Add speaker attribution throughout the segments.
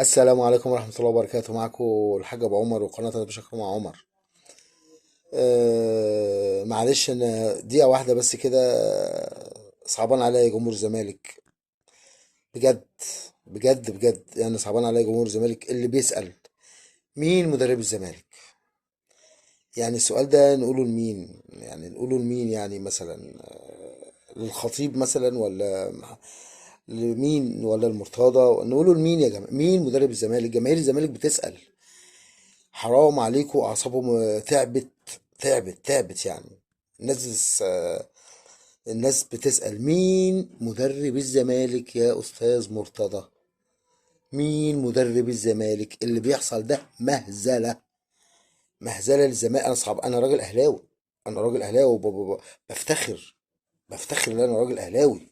Speaker 1: السلام عليكم ورحمة الله وبركاته. معكم الحاج أبو عمر وقناة بشكل مع عمر. معلش أنا دقيقة واحدة بس كده. صعبان عليا جمهور الزمالك بجد. بجد يعني صعبان عليا جمهور الزمالك اللي بيسأل مين مدرب الزمالك. يعني السؤال ده نقوله لمين؟ يعني نقوله لمين؟ يعني مثلا للخطيب مثلا، ولا لمين، ولا المرتضى؟ نقوله لمين يا جماعة؟ مين مدرب الزمالك؟ جماهير الزمالك بتسأل. حرام عليكم، اعصابهم تعبت. تعبت يعني. الناس الناس بتسأل مين مدرب الزمالك يا استاذ مرتضى. مين مدرب الزمالك؟ اللي بيحصل ده مهزلة. مهزلة للزمالك. انا صعب، انا راجل اهلاوي. انا راجل اهلاوي بفتخر. بفتخر ان انا راجل اهلاوي.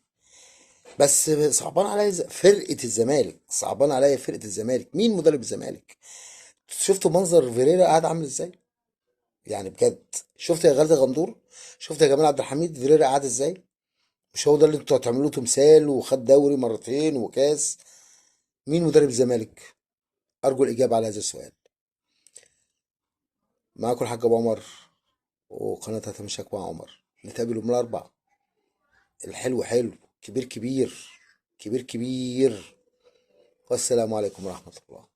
Speaker 1: بس صعبان عليا فرقة الزمالك. صعبان عليا فرقة الزمالك. مين مدرب الزمالك؟ شفتوا منظر فيريرا قاعد عامل ازاي؟ يعني بجد. شفت يا غالة غندور؟ شفت يا جمال عبد الحميد فيريرا قاعد ازاي؟ مش هو ده اللي انتوا هتعملوه تمثال وخد دوري مرتين وكاس؟ مين مدرب الزمالك؟ ارجو الاجابه على هذا السؤال. معاكم الحاج ابو عمر وقناه هتمشاك مع عمر. نتقابل يوم الاربعاء. الحلو حلو، كبير كبير، كبير كبير. والسلام عليكم ورحمه الله.